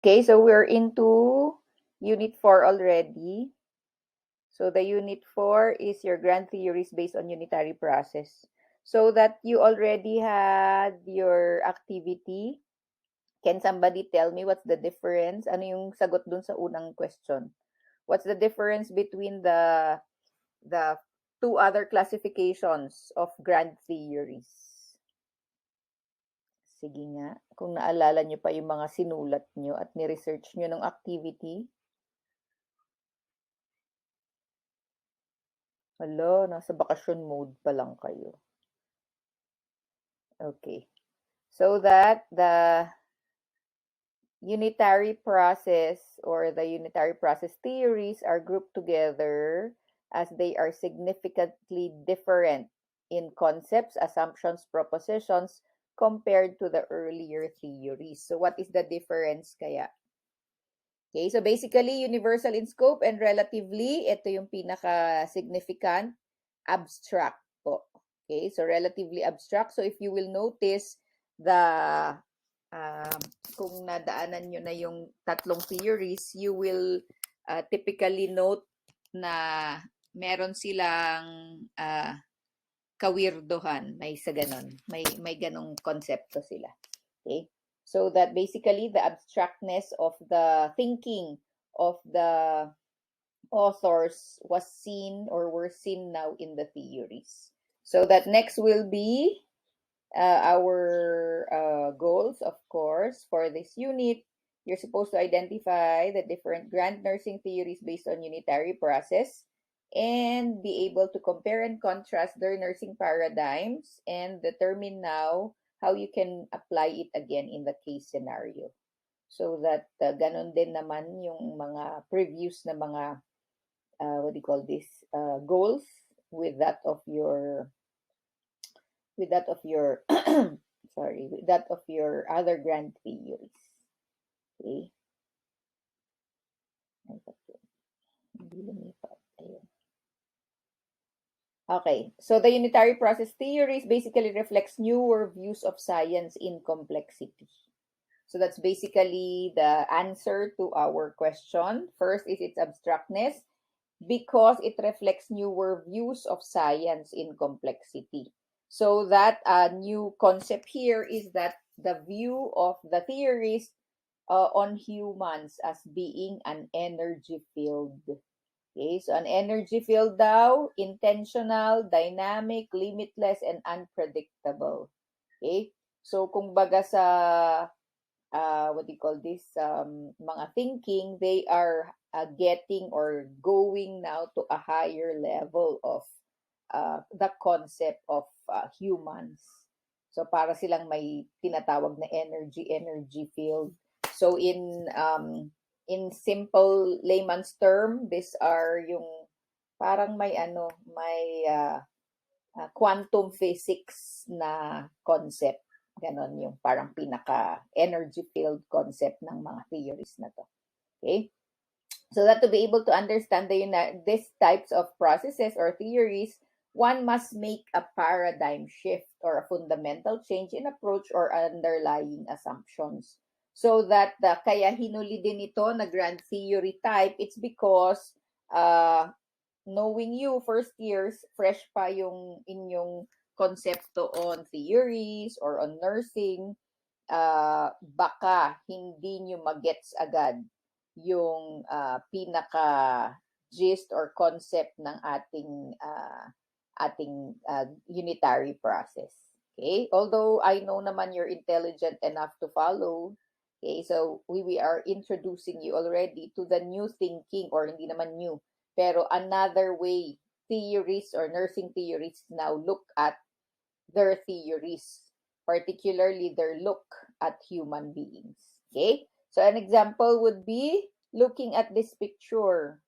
Okay, so we're into Unit 4 already. So the Unit 4 is your grand theories based on unitary process. So that you already had your activity, can somebody tell me what's the difference? Ano yung sagot dun sa unang question? What's the difference between the two other classifications of grand theories? Sige nga, kung naalala nyo pa yung mga sinulat nyo at ni-research nyo ng activity. Hala, nasa bakasyon mode pa lang kayo. Okay. So that the unitary process or the unitary process theories are grouped together as they are significantly different in concepts, assumptions, propositions compared to the earlier theories. So what is the difference kaya? Okay, so basically universal in scope and relatively, ito yung pinaka-significant, abstract po. Okay, so relatively abstract. So if you will notice kung nadaanan nyo na yung tatlong theories, you will typically note na meron silang kawirdohan, may sa ganon, may ganong konsepto sila. Okay, so that basically the abstractness of the thinking of the authors was seen or were seen now in the theories. So that next will be our goals, of course, for this unit. You're supposed to identify the different grand nursing theories based on unitary process and be able to compare and contrast their nursing paradigms and determine now how you can apply it again in the case scenario. So that ganon din naman yung mga previous na mga what do you call this, goals with that of your sorry, with that of your other grand theories. Okay. Okay, so the unitary process theories basically reflects newer views of science in complexity. So that's basically the answer to our question. First is its abstractness because it reflects newer views of science in complexity. So that new concept here is that the view of the theorists on humans as being an energy field. Okay, so an energy field daw, intentional, dynamic, limitless, and unpredictable. Okay, so kung baga sa what do you call this, mga thinking, they are getting or going now to a higher level of the concept of humans. So para silang may tinatawag na energy field. So in simple layman's term, these are yung parang may quantum physics na concept. Ganon yung parang pinaka-energy field concept ng mga theories na to. Okay? So that to be able to understand these types of processes or theories, one must make a paradigm shift or a fundamental change in approach or underlying assumptions. So that kaya hinuli din ito na grand theory type, it's because knowing you first years, fresh pa yung inyong konsepto on theories or on nursing, baka hindi nyo magets agad yung pinaka gist or concept ng ating unitary process. Okay? Although I know naman you're intelligent enough to follow. Okay, so we are introducing you already to the new thinking, or hindi naman new, pero another way theories or nursing theories now look at their theories, particularly their look at human beings. Okay? So an example would be looking at this picture.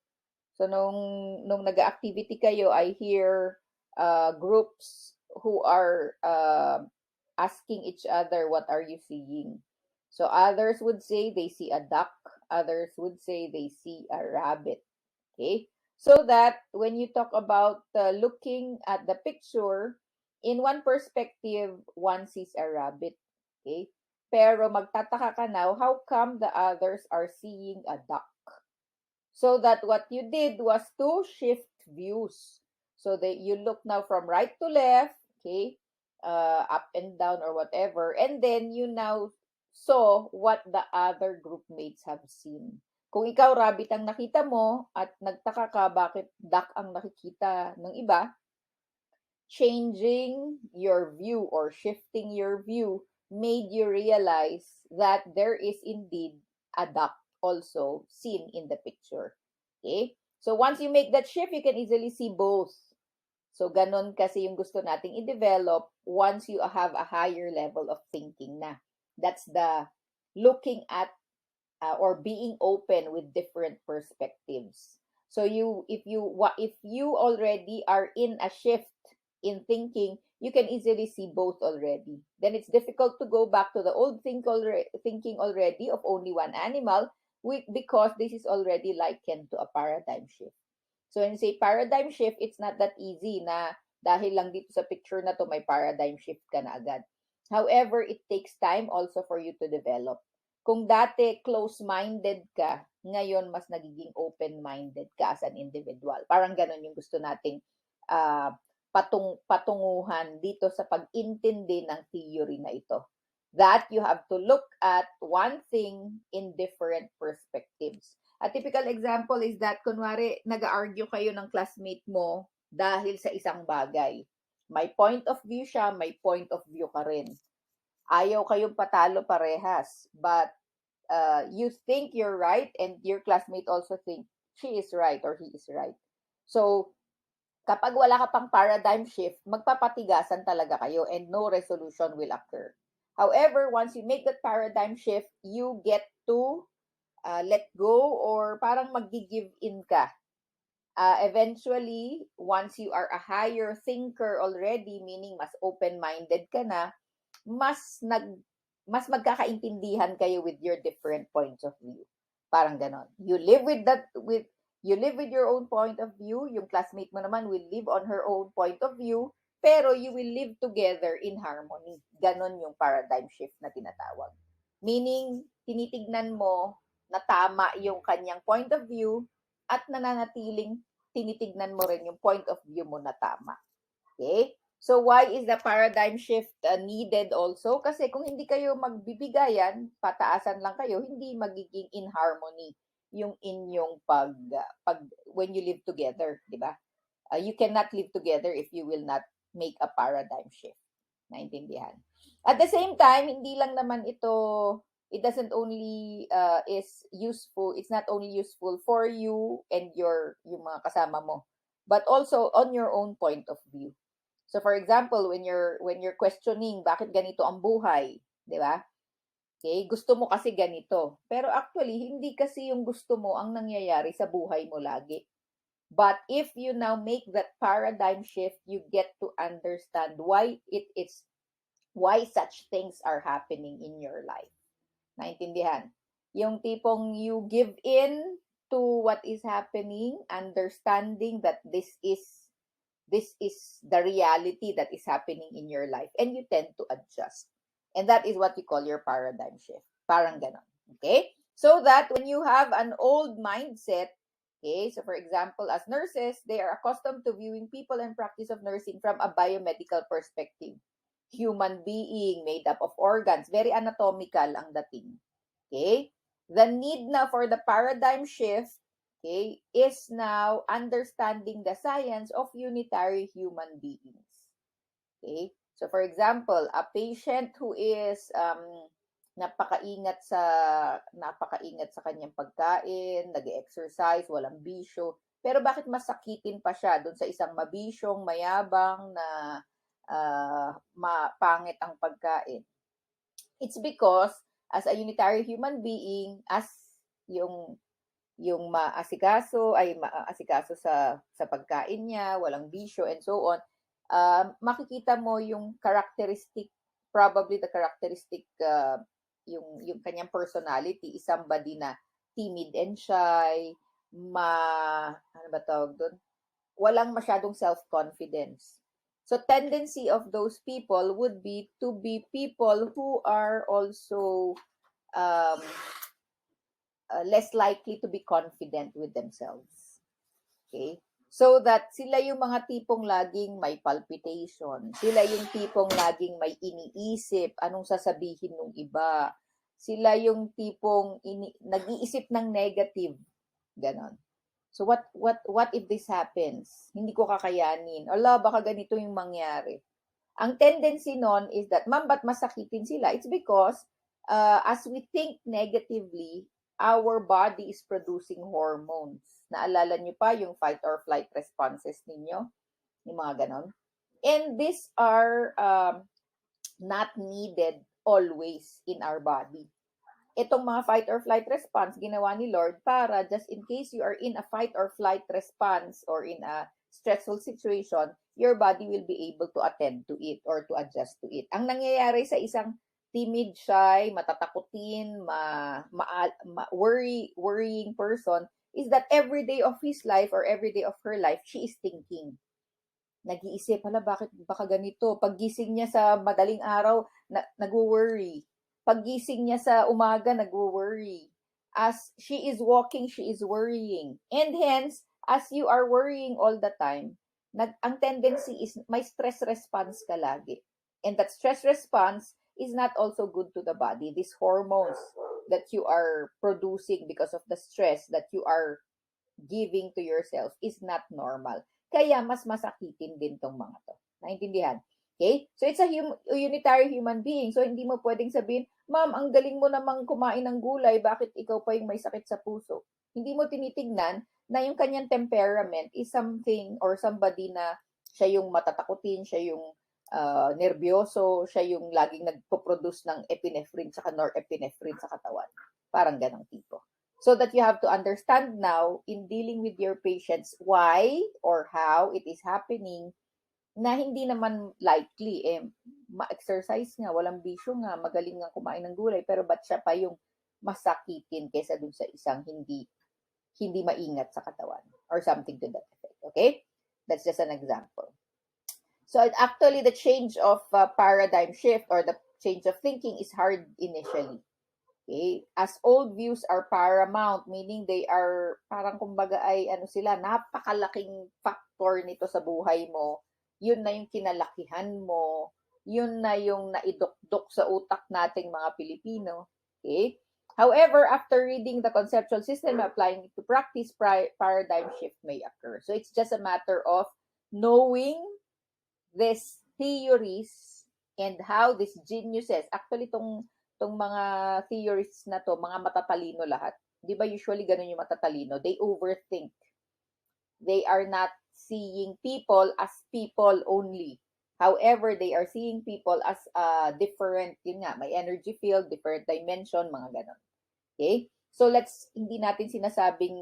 So nung nag-activity kayo, I hear groups who are asking each other, what are you seeing? So others would say they see a duck, others would say they see a rabbit. Okay? So that when you talk about looking at the picture, in one perspective, one sees a rabbit. Okay? Pero magtataka ka now, how come the others are seeing a duck? So that what you did was to shift views. So that you look now from right to left, okay, up and down or whatever, and then you now saw what the other group mates have seen. Kung ikaw rabbit ang nakita mo at nagtaka ka bakit duck ang nakikita ng iba, changing your view or shifting your view made you realize that there is indeed a duck also seen in the picture. Okay? So once you make that shift, you can easily see both. So ganon kasi yung gusto nating i-develop once you have a higher level of thinking na. That's the looking at or being open with different perspectives. So if you already are in a shift in thinking, you can easily see both already. Then it's difficult to go back to the old thinking already of only one animal because this is already likened to a paradigm shift. So when you say paradigm shift, it's not that easy na dahil lang dito sa picture na to may paradigm shift ka na agad. However, it takes time also for you to develop. Kung dati close-minded ka, ngayon mas nagiging open-minded ka as an individual. Parang ganun yung gusto nating patunguhan dito sa pag-intindi ng theory na ito. That you have to look at one thing in different perspectives. A typical example is that, kunwari, nag-argue kayo ng classmate mo dahil sa isang bagay. May point of view siya, may point of view ka rin. Ayaw kayong patalo parehas, but you think you're right and your classmate also think she is right or he is right. So, kapag wala ka pang paradigm shift, magpapatigasan talaga kayo and no resolution will occur. However, once you make that paradigm shift, you get to let go or parang mag-give in ka. Eventually, once you are a higher thinker already, meaning mas open-minded ka na, mas magkakaintindihan kayo with your different points of view. Parang ganon. You live with your own point of view, yung classmate mo naman will live on her own point of view, pero you will live together in harmony. Ganon yung paradigm shift na tinatawag. Meaning, tinitignan mo na tama yung kanyang point of view at nananatiling tinitignan mo rin yung point of view mo na tama. Okay? So why is the paradigm shift needed also? Kasi kung hindi kayo magbibigayan, pataasan lang kayo, hindi magiging in harmony yung inyong when you live together, di ba? You cannot live together if you will not make a paradigm shift. Naintindihan? At the same time, hindi lang naman ito, it doesn't only is useful, it's not only useful for you and yung mga kasama mo, but also on your own point of view. So for example, when you're questioning bakit ganito ang buhay, di ba? Okay, gusto mo kasi ganito. Pero actually, hindi kasi yung gusto mo ang nangyayari sa buhay mo lagi. But if you now make that paradigm shift, you get to understand why such things are happening in your life. Naintindihan? Yung tipong you give in to what is happening, understanding that this is the reality that is happening in your life, and you tend to adjust. And that is what you call your paradigm shift. Parang ganon. Okay? So that when you have an old mindset, okay, so for example, as nurses, they are accustomed to viewing people and practice of nursing from a biomedical perspective. Human being made up of organs. Very anatomical ang dating. Okay? The need now for the paradigm shift, okay, is now understanding the science of unitary human beings. Okay? So for example, a patient who is napakaingat sa kanyang pagkain, nag-exercise, walang bisyo, pero bakit masakitin pa siya doon sa isang mabisyong, mayabang na pangit ang pagkain? It's because as a unitary human being, as yung maasikaso sa pagkain niya, walang bisyo and so on, makikita mo yung probably the characteristic, yung kanyang personality is somebody na timid and shy, ano ba tawag doon? Walang masyadong self-confidence. So tendency of those people would be to be people who are also less likely to be confident with themselves. Okay? So that sila yung mga tipong laging may palpitation. Sila yung tipong laging may iniisip, anong sasabihin ng iba. Sila yung tipong nag-iisip ng negative. Ganon. So what if this happens? Hindi ko kakayanin. Ala, baka ganito yung mangyari. Ang tendency nun is that, ma'am, ba't masakitin sila? It's because as we think negatively, our body is producing hormones. Naalala niyo pa yung fight or flight responses ninyo? Yung mga ganon. And these are not needed always in our body. Itong mga fight or flight response, ginawa ni Lord para just in case you are in a fight or flight response or in a stressful situation, your body will be able to attend to it or to adjust to it. Ang nangyayari sa isang timid, shy, matatakutin, worrying person is that every day of his life or every day of her life, she is thinking. Nag-iisip, bakit baka ganito? Paggising niya sa madaling araw, nag-worry. Paggising niya sa umaga, nag-worry. As she is walking, she is worrying. And hence, as you are worrying all the time, ang tendency is may stress response ka lagi. And that stress response is not also good to the body. These hormones that you are producing because of the stress that you are giving to yourself is not normal. Kaya mas masakitin din tong mga to. Naintindihan? Okay? So it's a unitary human being. So hindi mo pwedeng sabihin, ma'am, ang galing mo namang kumain ng gulay, bakit ikaw pa yung may sakit sa puso? Hindi mo tinitignan na yung kanyang temperament is something or somebody na siya yung matatakutin, siya yung nervyoso, siya yung laging nagpo-produce ng epinephrine saka norepinephrine sa katawan. Parang ganang tipo. So that you have to understand now in dealing with your patients why or how it is happening na hindi naman likely, ma-exercise nga, walang bisyo nga, magaling nga kumain ng gulay, pero ba't siya pa yung masakitin kaysa dun sa isang hindi maingat sa katawan or something to that effect. Okay? That's just an example. So actually, the change of paradigm shift or the change of thinking is hard initially. Okay? As old views are paramount, meaning they are parang kumbaga ay sila, napakalaking factor nito sa buhay mo. Yun na yung kinalakihan mo. Yun na yung naidukdok sa utak nating mga Pilipino. Okay? However, after reading the conceptual system and applying it to practice, paradigm shift may occur. So it's just a matter of knowing these theories and how these geniuses, actually tong mga theories na to, mga matatalino lahat. Di ba usually ganun yung matatalino? They overthink. They are not seeing people as people only. However, they are seeing people as different, yun nga, may energy field, different dimension, mga ganon. Okay? So hindi natin sinasabing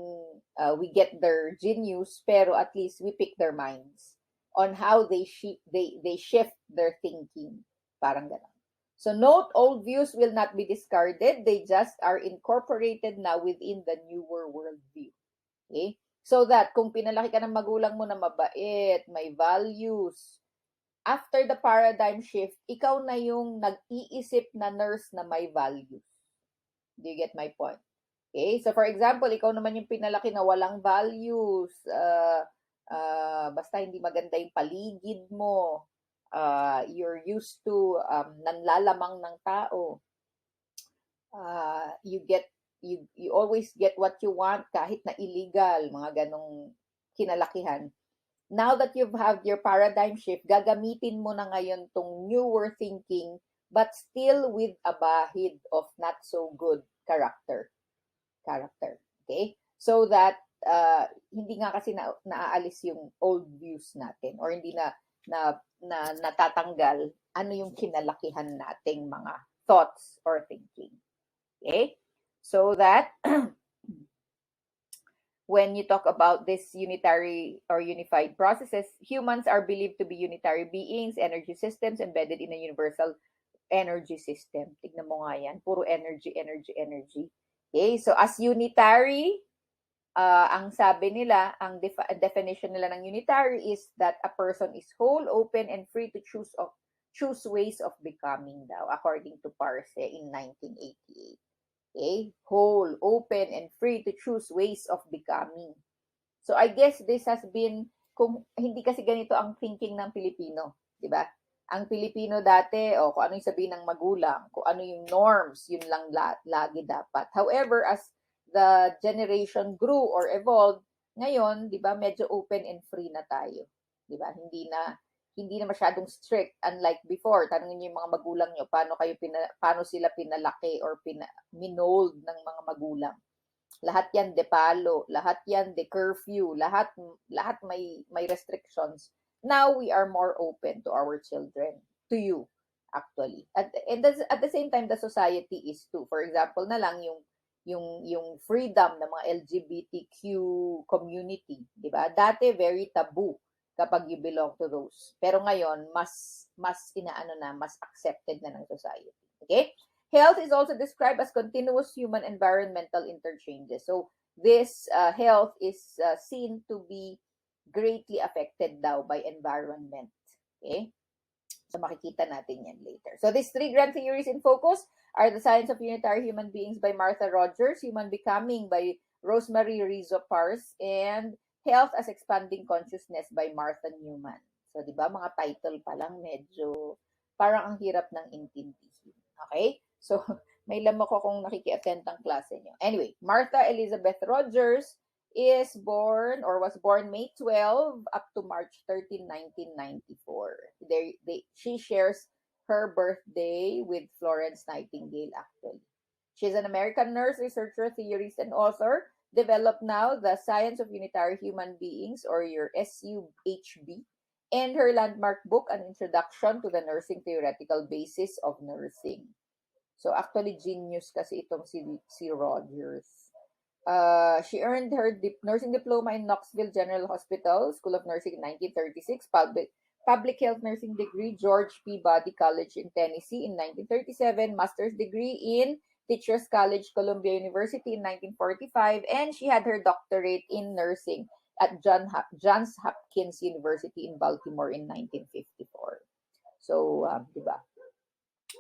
we get their genius, pero at least we pick their minds on how they shift their thinking. Parang ganon. So note, old views will not be discarded. They just are incorporated now within the newer worldview. Okay? So that kung pinalaki ka ng magulang mo na mabait, may values, after the paradigm shift, ikaw na yung nag-iisip na nurse na may values. Do you get my point? Okay? So for example, ikaw naman yung pinalaki na walang values, basta hindi maganda yung paligid mo, you're used to nanlalamang ng tao, you always get what you want kahit na illegal, mga ganong kinalakihan. Now that you've had your paradigm shift, gagamitin mo na ngayon tong newer thinking but still with a bahid of not so good character. Okay? So that hindi nga kasi naaalis yung old views natin or hindi na natatanggal ano yung kinalakihan nating mga thoughts or thinking. Okay? So that when you talk about this unitary or unified processes, humans are believed to be unitary beings, energy systems embedded in a universal energy system. Tignan mo nga yan. Puro energy. Okay? So as unitary, ang sabi nila, ang definition nila ng unitary is that a person is whole, open, and free to choose ways of becoming daw, according to Parse in 1988. Okay? Whole, open, and free to choose ways of becoming. So I guess this has been, kung hindi kasi ganito ang thinking ng Pilipino, di ba? Ang Pilipino dati, kung ano yung sabihin ng magulang, kung ano yung norms, yun lang lagi dapat. However, as the generation grew or evolved, ngayon, di ba, medyo open and free na tayo. Di ba? Hindi na masyadong strict, unlike before. Tanungin niyo yung mga magulang niyo, paano sila pinalaki or minold ng mga magulang. Lahat yan de palo, lahat yan de curfew, lahat may restrictions. Now we are more open to our children, to you actually. At the same time the society is too. For example na lang yung freedom ng mga LGBTQ community, 'di ba? Dati very taboo kapag you belong to those. Pero ngayon mas mas accepted na ng society. Okay? Health is also described as continuous human environmental interchanges. So this health is seen to be greatly affected daw by environment. Okay? So makikita natin yan later. So these three grand theories in focus are The Science of Unitary Human Beings by Martha Rogers, Human Becoming by Rosemary Rizzo Pars, and Health as Expanding Consciousness by Martha Newman. So di ba mga title pa lang medyo parang ang hirap ng intindihin. Okay? So, may lamok ko kung nakiki-attend ang klase nyo. Anyway, Martha Elizabeth Rogers was born May 12 up to March 13, 1994. She shares her birthday with Florence Nightingale, actually. She's an American nurse, researcher, theorist, and author. Developed now the Science of Unitary Human Beings, or your SUHB, and her landmark book, An Introduction to the Nursing Theoretical Basis of Nursing. So actually genius kasi itong si Rogers. She earned her nursing diploma in Knoxville General Hospital, School of Nursing in 1936, public health nursing degree, George Peabody College in Tennessee in 1937, master's degree in Teachers College, Columbia University in 1945, and she had her doctorate in nursing at Johns Hopkins University in Baltimore in 1954. So, di ba?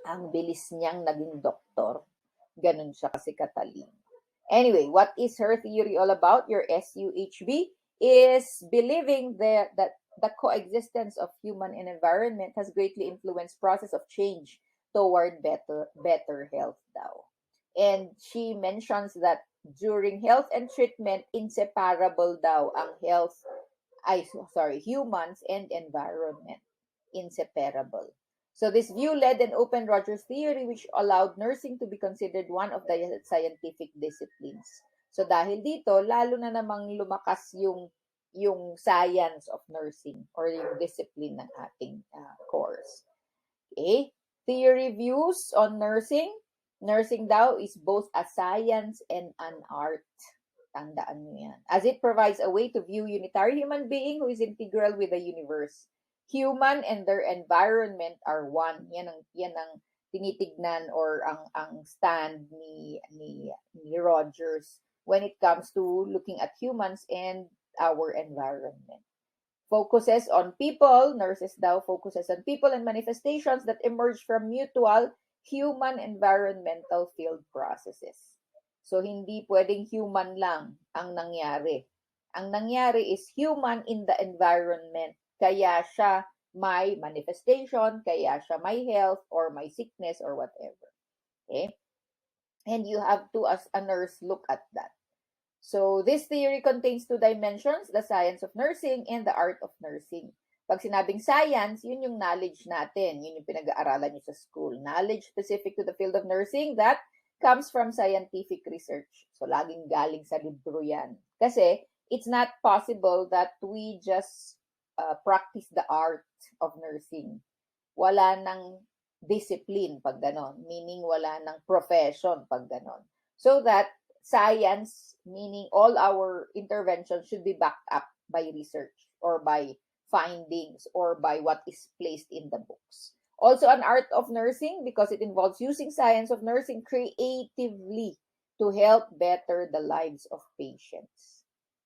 Ang bilis niyang naging doktor. Ganun siya kasi katalino. Anyway, what is her theory all about? Your SUHB is believing that the coexistence of human and environment has greatly influenced process of change toward better health daw. And she mentions that during health and treatment, inseparable daw ang humans and environment. Inseparable. So this view led and opened Rogers' theory, which allowed nursing to be considered one of the scientific disciplines. So dahil dito, lalo na namang lumakas yung science of nursing or yung discipline ng ating course. Okay? Theory views on nursing. Nursing daw is both a science and an art. Tandaan nyo yan. As it provides a way to view unitary human being who is integral with the universe. Human and their environment are one. Yan ang tinitignan or ang stand ni Rogers when it comes to looking at humans and our environment. Focuses on people, nurses daw focuses on people and manifestations that emerge from mutual human environmental field processes. So hindi pwedeng human lang ang nangyari. Ang nangyari is human in the environment. Kaya siya may manifestation, kaya siya may health or may sickness or whatever. Okay? And you have to, as a nurse, look at that. So this theory contains two dimensions, the science of nursing and the art of nursing. Pag sinabing science, yun yung knowledge natin. Yun yung pinag-aaralan nyo sa school. Knowledge specific to the field of nursing that comes from scientific research. So laging galing sa libro yan. Kasi it's not possible that we just practice the art of nursing. Wala nang discipline pag ganon. Meaning wala nang profession pag ganon. So that science, meaning all our interventions should be backed up by research or by findings or by what is placed in the books. Also an art of nursing because it involves using science of nursing creatively to help better the lives of patients.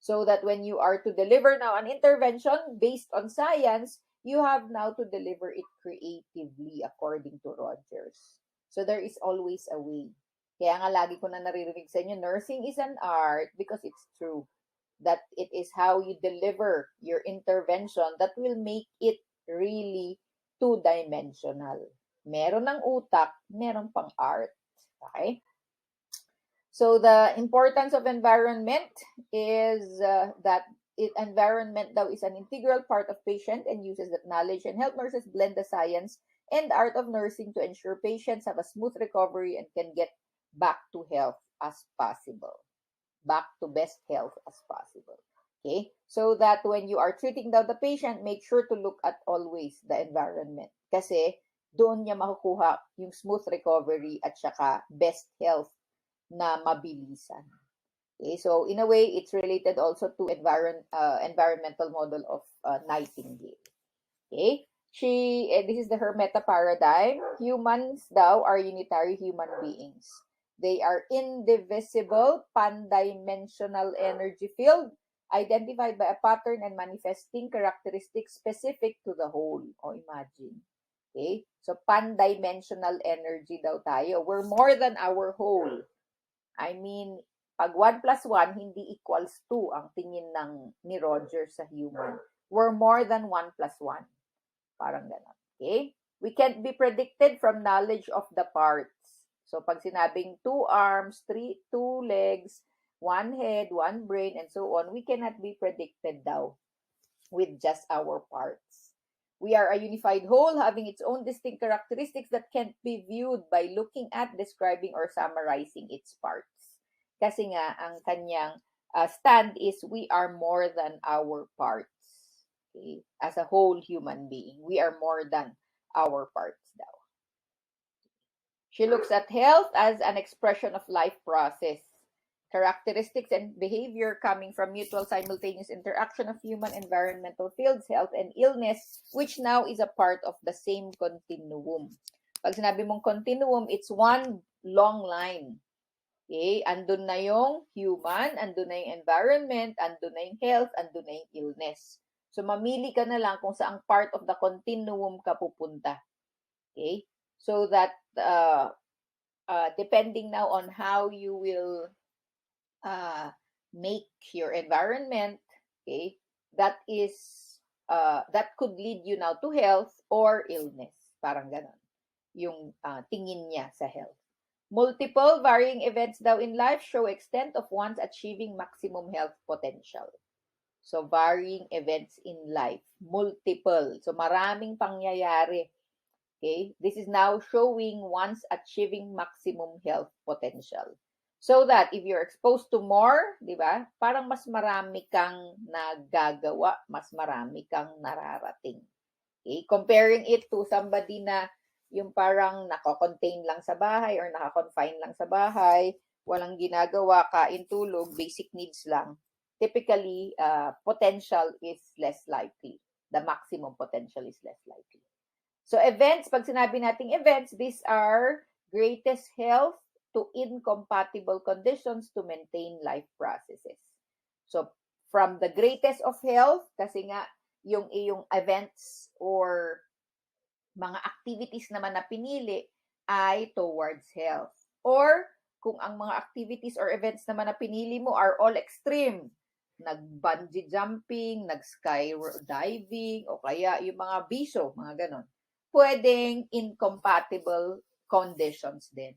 So that when you are to deliver now an intervention based on science, you have now to deliver it creatively according to Rogers. So there is always a way. Kaya nga lagi ko na naririnig sa inyo, nursing is an art because it's true. That it is how you deliver your intervention that will make it really two-dimensional. Meron ng utak, meron pang art. Okay? So the importance of environment is that environment daw is an integral part of patient and uses that knowledge and help nurses blend the science and art of nursing to ensure patients have a smooth recovery and can get back to health as possible. Back to best health as possible. Okay? So that when you are treating daw the patient, make sure to look at always the environment. Kasi doon niya makukuha yung smooth recovery at saka best health na mabilisan. Okay, so in a way, it's related also to environmental model of Nightingale. Okay, this is her meta paradigm. Humans daw are unitary human beings. They are indivisible, pan-dimensional energy field identified by a pattern and manifesting characteristics specific to the whole. O imagine. Okay, so pan-dimensional energy daw tayo. We're more than our whole. I mean, pag 1 plus 1, hindi equals 2 ang tingin ni Rogers sa human. We're more than 1 plus 1. Parang gano'n. Okay? We can't be predicted from knowledge of the parts. So, pag sinabing 2 arms, 2 legs, 1 head, 1 brain, and so on, we cannot be predicted daw with just our parts. We are a unified whole having its own distinct characteristics that can't be viewed by looking at, describing, or summarizing its parts. Kasi nga, ang kanyang stand is we are more than our parts. Okay? As a whole human being, we are more than our parts daw. She looks at health as an expression of life process. Characteristics and behavior coming from mutual simultaneous interaction of human environmental fields, health and illness, which now is a part of the same continuum. Pag sinabi mong continuum, it's one long line. Okay? Andun na yung human, andun na yung environment, andun na yung health, andun na yung illness. So, mamili ka na lang kung saang part of the continuum ka pupunta. Okay? So that, depending now on how you will make your environment, okay, that could lead you now to health or illness. Parang ganon. Yung tingin niya sa health. Multiple varying events daw in life show extent of one's achieving maximum health potential. So, varying events in life. Multiple. So, maraming pangyayari. Okay? This is now showing one's achieving maximum health potential. So that if you're exposed to more, di ba, parang mas marami kang nagagawa, mas marami kang nararating. Okay? Comparing it to somebody na yung parang nako-contain lang sa bahay or naka-confine lang sa bahay, walang ginagawa, kain, tulog, basic needs lang. Typically, potential is less likely. The maximum potential is less likely. So events, pag sinabi nating events, these are greatest health to incompatible conditions to maintain life processes. So, from the greatest of health, kasi nga, yung iyong events or mga activities naman na pinili ay towards health. Or, kung ang mga activities or events naman na pinili mo are all extreme, nag-bungee jumping, nag-skydiving, o kaya yung mga biso, mga ganon, pwedeng incompatible conditions din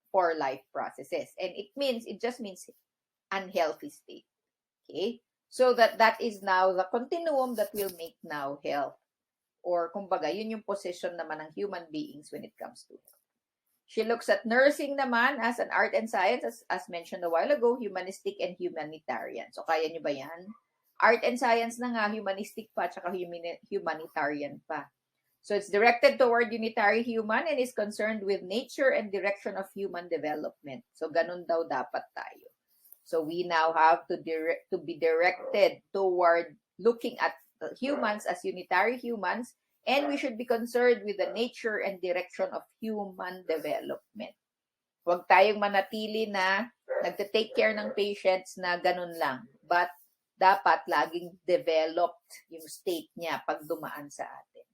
for life processes. And it just means unhealthy state. Okay? So that is now the continuum that will make now health. Or kumbaga, yun yung position naman ng human beings when it comes to health. She looks at nursing naman as an art and science, as mentioned a while ago, humanistic and humanitarian. So kaya nyo ba yan? Art and science na nga, humanistic pa, tsaka humanitarian pa. So it's directed toward unitary human and is concerned with nature and direction of human development. So ganun daw dapat tayo. So we now have to be directed toward looking at humans as unitary humans, and we should be concerned with the nature and direction of human development. Huwag tayong manatili na nagte-take care ng patients na ganun lang. But dapat laging developed yung state niya pag dumaan sa atin.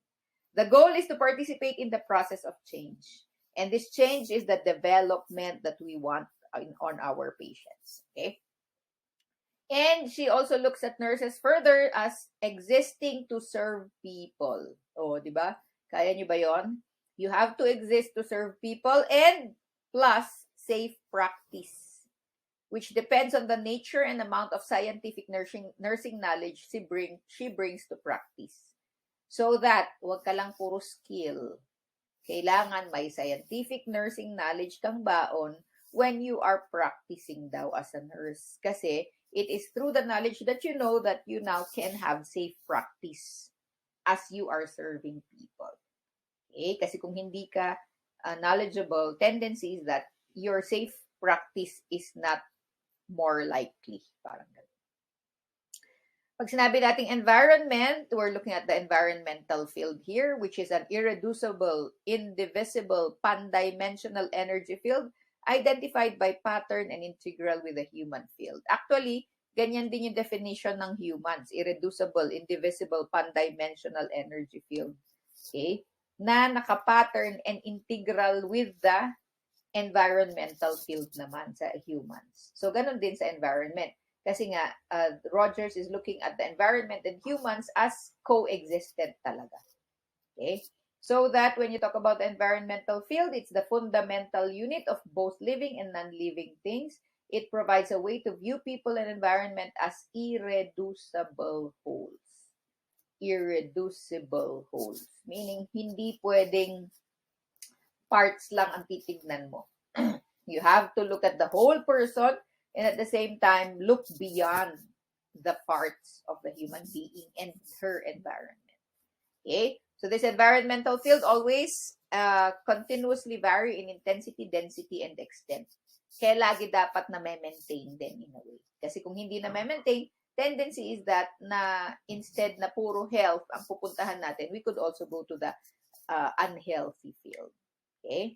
The goal is to participate in the process of change. And this change is the development that we want on our patients. Okay? And she also looks at nurses further as existing to serve people. Oh, di ba? Kaya nyo ba yon? You have to exist to serve people and plus safe practice, which depends on the nature and amount of scientific nursing knowledge she brings to practice. So that, huwag ka lang puro skill. Kailangan may scientific nursing knowledge kang baon when you are practicing daw as a nurse. Kasi it is through the knowledge that you know that you now can have safe practice as you are serving people. Okay? Kasi kung hindi ka knowledgeable, tendency is that your safe practice is not more likely. Parang ganun. Pag sinabi nating environment, we're looking at the environmental field here, which is an irreducible, indivisible, pan-dimensional energy field identified by pattern and integral with the human field. Actually, ganyan din yung definition ng humans, irreducible, indivisible, pan-dimensional energy field. Okay? Na nakapattern and integral with the environmental field naman sa humans. So, ganun din sa environment. Kasi nga, Rogers is looking at the environment and humans as coexistent talaga. Okay? So that when you talk about the environmental field, it's the fundamental unit of both living and non-living things. It provides a way to view people and environment as irreducible wholes. Irreducible wholes. Meaning, hindi pwedeng parts lang ang titignan mo. You have to look at the whole person and at the same time, look beyond the parts of the human being and her environment. Okay? So this environmental field always continuously vary in intensity, density, and extent. Kaya lagi dapat na maintain din in a way. Kasi kung hindi na maintain, tendency is that na instead na puro health ang pupuntahan natin, we could also go to the unhealthy field. Okay?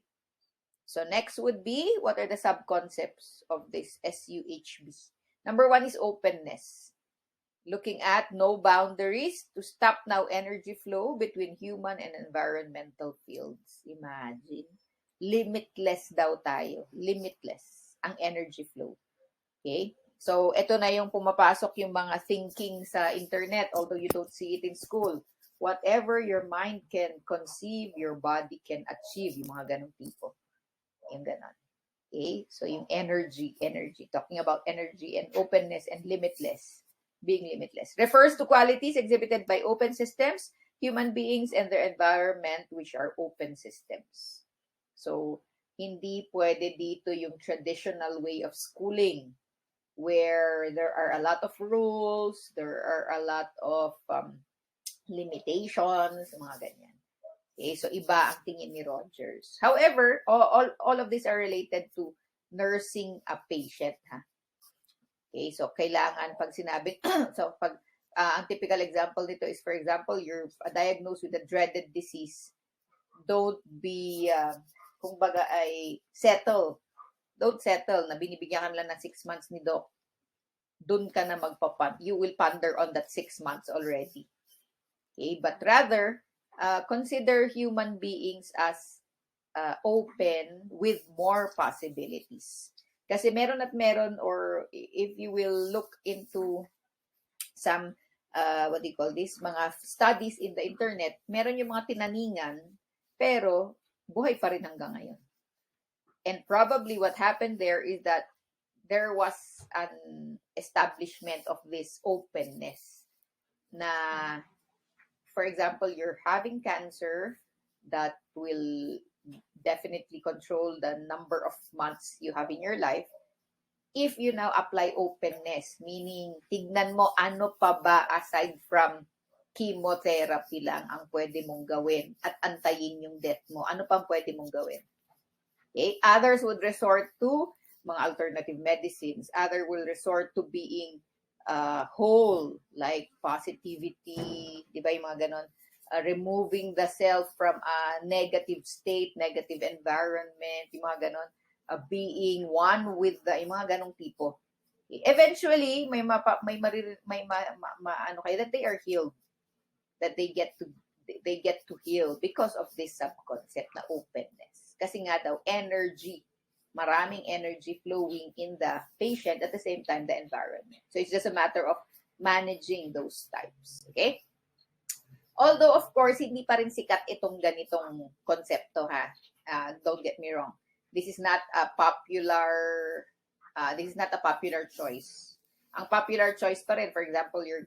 So next would be, what are the sub-concepts of this SUHB? Number 1 is openness. Looking at no boundaries to stop now energy flow between human and environmental fields. Imagine. Limitless daw tayo. Limitless ang energy flow. Okay? So ito na yung pumapasok yung mga thinking sa internet, although you don't see it in school. Whatever your mind can conceive, your body can achieve. Yung mga ganong tipo. Yung ganon. Okay? So, yung energy. Talking about energy and openness and limitless. Being limitless. Refers to qualities exhibited by open systems, human beings, and their environment, which are open systems. So, hindi pwede dito yung traditional way of schooling where there are a lot of rules, there are a lot of limitations, mga ganyan. Okay, so iba ang tingin ni Rogers. However, all of these are related to nursing a patient. Ha? Okay, so kailangan pag sinabi, so pag ang typical example nito is, for example, you're diagnosed with a dreaded disease. Don't be, kumbaga ay settle. Don't settle na binibigyan ka lang ng 6 months ni doc. Doon ka na you will ponder on that 6 months already. Okay, but rather, consider human beings as open with more possibilities. Kasi meron at meron, or if you will look into some, what do you call this, mga studies in the internet, meron yung mga tinaningan, pero buhay pa rin hanggang ngayon. And probably what happened there is that there was an establishment of this openness na, for example, you're having cancer that will definitely control the number of months you have in your life. If you now apply openness, meaning tignan mo ano pa ba aside from chemotherapy lang ang pwede mong gawin at antayin yung death mo. Ano pa pwede mong gawin? Okay? Others would resort to mga alternative medicines. Others will resort to being whole, like positivity, di ba yung mga ganon? Removing the self from a negative state, negative environment, yung mga ganon. Being one with the, yung mga ganong tipo. Eventually, ano kayo, that they are healed, that they get to heal because of this subconcept na openness. Kasi nga daw, maraming energy flowing in the patient, at the same time, the environment. So it's just a matter of managing those types. Okay? Although, of course, hindi pa rin sikat itong ganitong konsepto, ha? Don't get me wrong. This is not a popular choice. Ang popular choice pa rin, for example, you're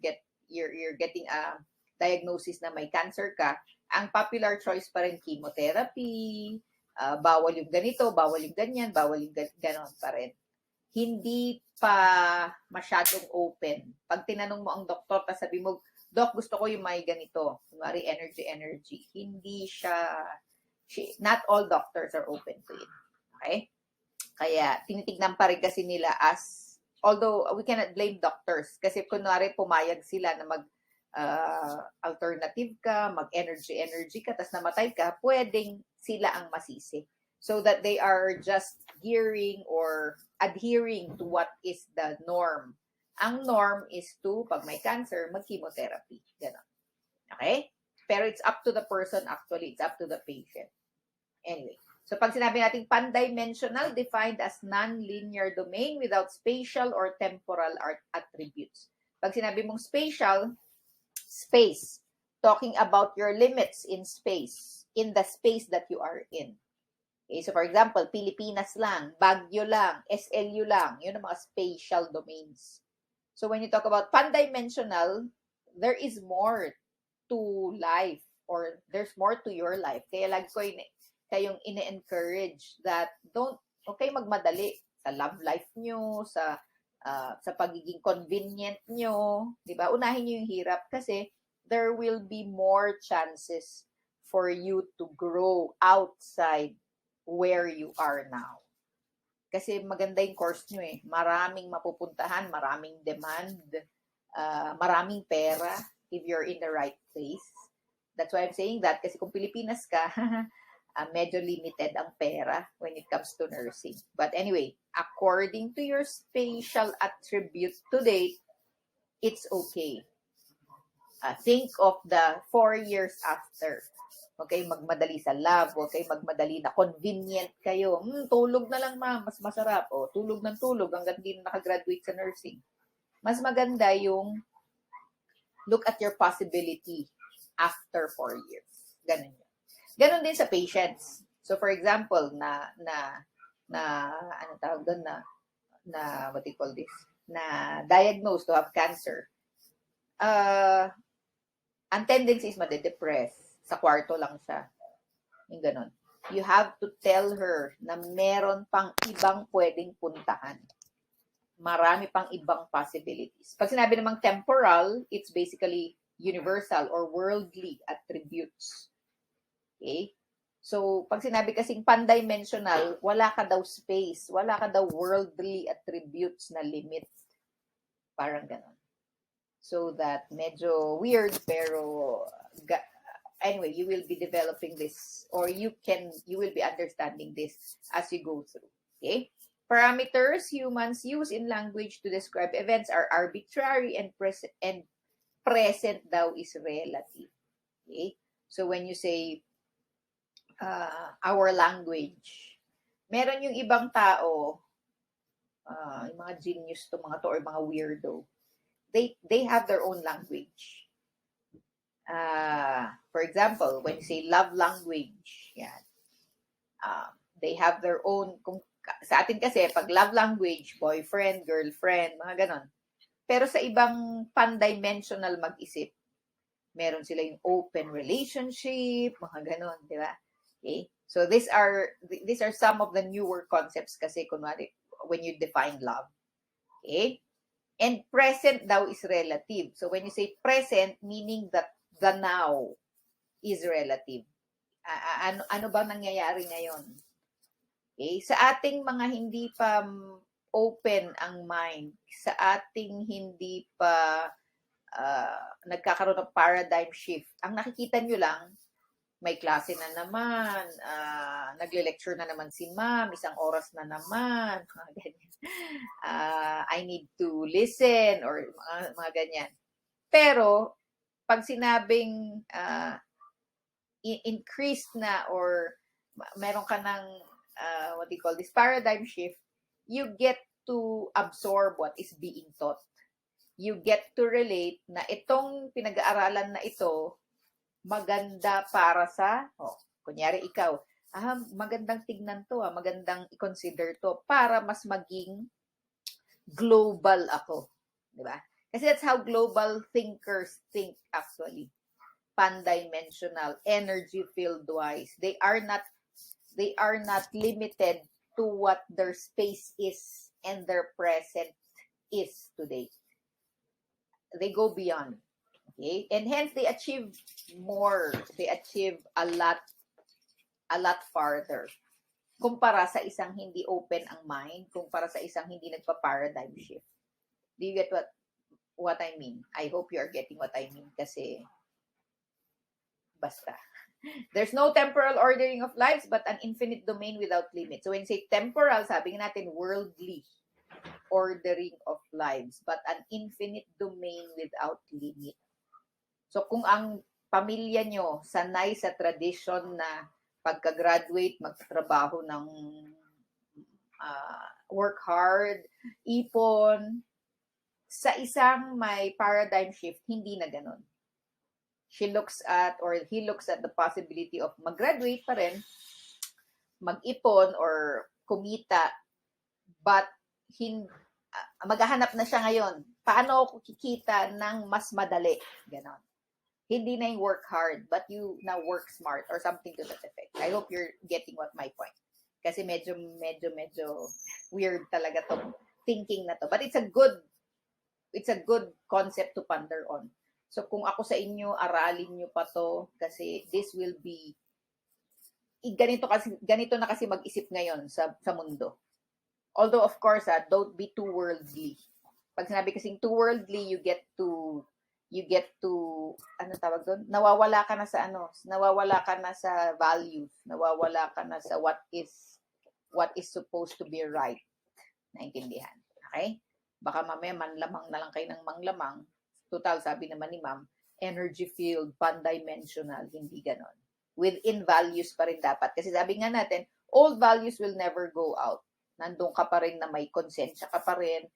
getting a diagnosis na may cancer ka, ang popular choice pa rin chemotherapy, bawal yung ganito, bawal yung ganyan, bawal yung ganon pa rin. Hindi pa masyadong open. Pag tinanong mo ang doktor, tapos sabi mo, Doc, gusto ko yung may ganito, kunwari energy, hindi not all doctors are open to it. Okay? Kaya tinitignan pa rin kasi nila as, although we cannot blame doctors, kasi kunwari pumayag sila na alternative ka, mag-energy ka, tas namatay ka, pwedeng sila ang masisi. So that they are just gearing or adhering to what is the norm. Ang norm is to, pag may cancer, mag-chemotherapy. Ganun. Okay? Pero it's up to the person actually. It's up to the patient. Anyway. So pag sinabi natin pan-dimensional, defined as non-linear domain without spatial or temporal attributes. Pag sinabi mong spatial, space. Talking about your limits in space. In the space that you are in. Okay, so for example, Pilipinas lang, Baguio lang, SLU lang. Yun ang mga spatial domains. So when you talk about pan-dimensional, there is more to life or there's more to your life. Kaya lagi ko kayong ine-encourage that okay magmadali sa love life nyo, sa pagiging convenient nyo, di ba? Unahin nyo yung hirap kasi there will be more chances for you to grow outside where you are now. Kasi maganda yung course nyo eh. Maraming mapupuntahan, maraming demand, maraming pera if you're in the right place. That's why I'm saying that. Kasi kung Pilipinas ka, medyo limited ang pera when it comes to nursing. But anyway, according to your spatial attributes today, it's okay. Think of the 4 years after. Okay, magmadali sa lab, okay, magmadali na convenient kayo. Tulog na lang ma'am, mas masarap. O, tulog ng tulog hanggang di na nakagraduate sa nursing. Mas maganda yung look at your possibility after 4 years. Ganun yun. Ganun din sa patients. So for example, ano tawag doon na what do you call this? Na diagnosed to have cancer. Ang tendency is made-depress. Sa kwarto lang siya. Yung ganun. You have to tell her na meron pang ibang pwedeng puntahan. Marami pang ibang possibilities. Pag sinabi namang temporal, it's basically universal or worldly attributes. Okay? So, pag sinabi kasing pan-dimensional, wala ka daw space, wala ka daw worldly attributes na limit. Parang ganun. So that medyo weird, pero anyway, you will be developing this or you will be understanding this as you go through. Okay? Parameters humans use in language to describe events are arbitrary and present daw is relative. Okay? So when you say our language, meron yung ibang tao, yung mga genius to mga to or mga weirdo, they have their own language. For example, when you say love language, yan, they have their own, sa atin kasi, pag love language, boyfriend, girlfriend, mga ganon. Pero sa ibang pan-dimensional mag-isip, meron sila yung open relationship, mga ganon, di ba? Okay? So these are some of the newer concepts kasi kunwari, when you define love. Okay? And present daw is relative. So when you say present, meaning that the now is relative. Ano ba nangyayari ngayon? Okay? Sa ating mga hindi pa open ang mind, sa ating hindi pa nagkakaroon ng paradigm shift, ang nakikita nyo lang, may klase na naman, nagle-lecture na naman si ma'am, isang oras na naman, mga ganyan. I need to listen or mga ganyan. Pero, pag sinabing increased na or meron ka ng what do you call this, paradigm shift, you get to absorb what is being taught. You get to relate na itong pinag-aaralan na ito, maganda para sa, kunyari ikaw, magandang tignan to, magandang i-consider to para mas maging global ako. Diba? Kasi that's how global thinkers think actually. Pan-dimensional, energy field wise. They are not limited to what their space is and their present is today. They go beyond. Okay? And hence they achieve more. They achieve a lot farther. Kumpara sa isang hindi open ang mind, kumpara sa isang hindi nagpa-paradigm shift. Do you get what I mean? I hope you are getting what I mean kasi basta. There's no temporal ordering of lives but an infinite domain without limit. So when you say temporal, sabi natin worldly ordering of lives but an infinite domain without limit. So kung ang pamilya nyo sanay sa tradition na pagka-graduate, magtatrabaho ng work hard, ipon, sa isang may paradigm shift, hindi na ganun. He looks at the possibility of mag-graduate pa rin, mag-ipon or kumita, but maghahanap na siya ngayon. Paano ako kikita ng mas madali? Ganon. Hindi na yung work hard, but you now work smart or something to that effect. I hope you're getting what my point. Kasi medyo weird talaga tong thinking na to. But it's a good concept to ponder on. So kung ako sa inyo, aralin nyo pa to kasi this will be ganito na kasi mag-isip ngayon sa mundo. Although of course, don't be too worldly. Pag sinabi kasing too worldly, you get to ano tawag doon? Nawawala ka na sa values, nawawala ka na sa what is supposed to be right. Naintindihan. Okay? Baka mamaya manlamang na lang kayo ng manglamang. Total, sabi naman ni ma'am, energy field, pan-dimensional, hindi ganon. Within values pa rin dapat. Kasi sabi nga natin, old values will never go out. Nandun ka pa rin na may konsensya ka pa rin,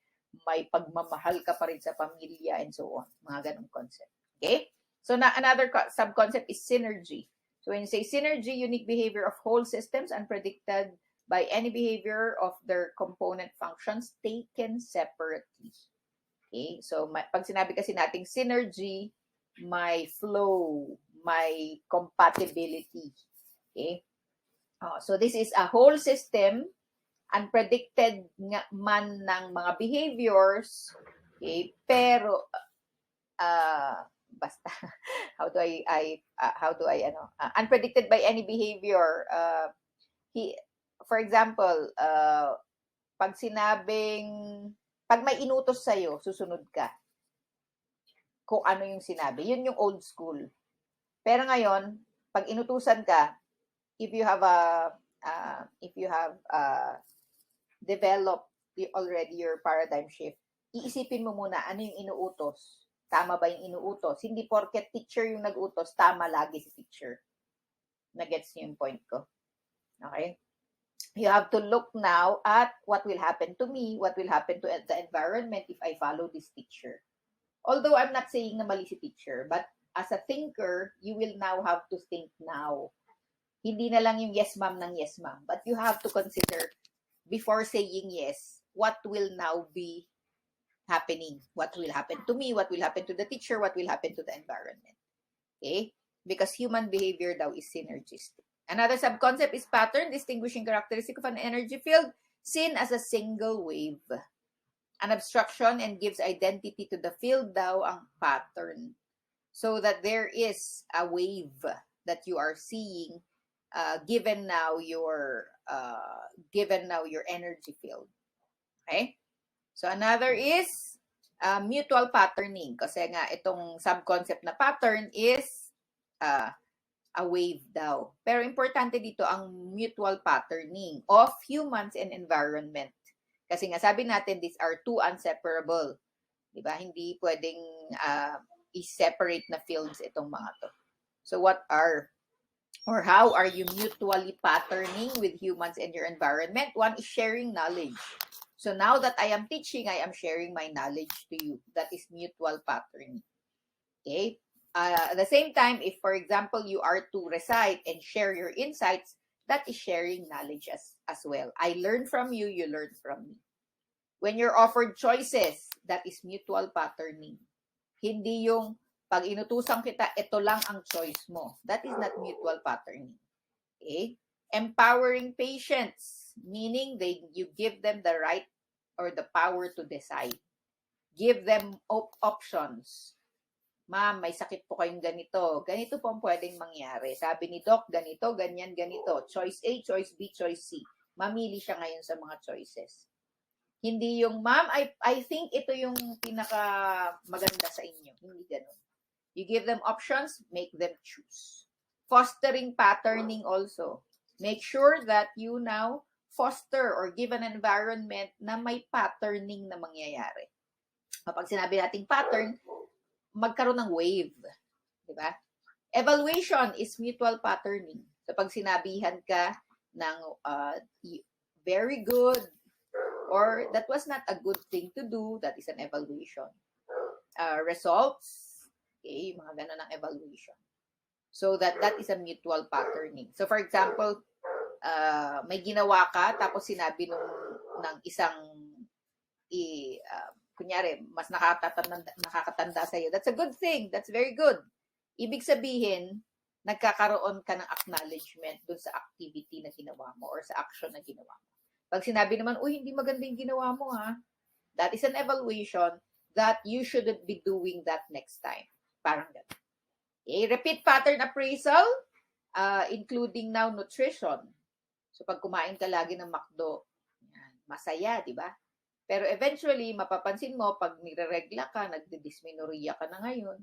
may pagmamahal ka pa rin sa pamilya, and so on. Mga ganong concept. Okay? So, another sub-concept is synergy. So, when you say synergy, unique behavior of whole systems unpredicted by any behavior of their component functions taken separately. Okay? So, pag sinabi kasi nating synergy, may flow, may compatibility. Okay? So, this is a whole system, unpredicted man ng mga behaviors, okay? Pero, basta, how do I unpredicted by any behavior, for example, pag may inutos sa'yo, susunod ka. Kung ano yung sinabi. Yun yung old school. Pero ngayon, pag inutusan ka, if you have developed already your paradigm shift, iisipin mo muna ano yung inuutos. Tama ba yung inuutos? Hindi porket teacher yung nag-utos, tama lagi si teacher. Nagets niyo yung point ko. Okay? You have to look now at what will happen to me, what will happen to the environment if I follow this teacher. Although I'm not saying na mali si teacher, but as a thinker, you will now have to think now. Hindi na lang yung yes ma'am ng yes ma'am, but you have to consider before saying yes, what will now be happening? What will happen to me? What will happen to the teacher? What will happen to the environment? Okay? Because human behavior daw is synergistic. Another subconcept is pattern, distinguishing characteristic of an energy field seen as a single wave. An abstraction and gives identity to the field daw ang pattern. So that there is a wave that you are seeing given now your energy field. Okay? So another is mutual patterning. Kasi nga itong subconcept na pattern is a wave daw. Pero importante dito ang mutual patterning of humans and environment. Kasi nga sabi natin, these are two inseparable. Diba? Hindi pwedeng i-separate na fields itong mga to. So what are or how are you mutually patterning with humans and your environment? One is sharing knowledge. So now that I am teaching, I am sharing my knowledge to you. That is mutual patterning. Okay? At the same time, if for example, you are to recite and share your insights, that is sharing knowledge as well. I learn from you, you learn from me. When you're offered choices, that is mutual patterning. Hindi yung pag inutusan kita, ito lang ang choice mo. That is not mutual patterning. Okay? Empowering patients, meaning you give them the right or the power to decide. Give them options. Ma'am, may sakit po kayong ganito. Ganito po ang pwedeng mangyari. Sabi ni Doc, ganito, ganyan, ganito. Choice A, choice B, choice C. Mamili siya ngayon sa mga choices. Hindi yung, ma'am, I think ito yung pinaka maganda sa inyo. Hindi ganun. You give them options, make them choose. Fostering patterning also. Make sure that you now foster or give an environment na may patterning na mangyayari. Kapag sinabi nating pattern, magkaroon ng wave. Diba? Evaluation is mutual patterning. So pag sinabihan ka ng very good, or that was not a good thing to do, that is an evaluation. Results, okay, mga ganun ang evaluation. So that is a mutual patterning. So for example, may ginawa ka, tapos sinabi ng isang, kunyari, mas nakakatanda sa'yo. That's a good thing. That's very good. Ibig sabihin, nagkakaroon ka ng acknowledgement dun sa activity na ginawa mo or sa action na ginawa mo. Pag sinabi naman, uy, hindi maganda yung ginawa mo ha, that is an evaluation that you shouldn't be doing that next time. Parang ganun. Okay, repeat pattern appraisal, including now nutrition. So pag kumain ka lagi ng McDo, masaya, di ba? Pero eventually, mapapansin mo, pag nire-regla ka, nagdidysmenorrhea ka na ngayon,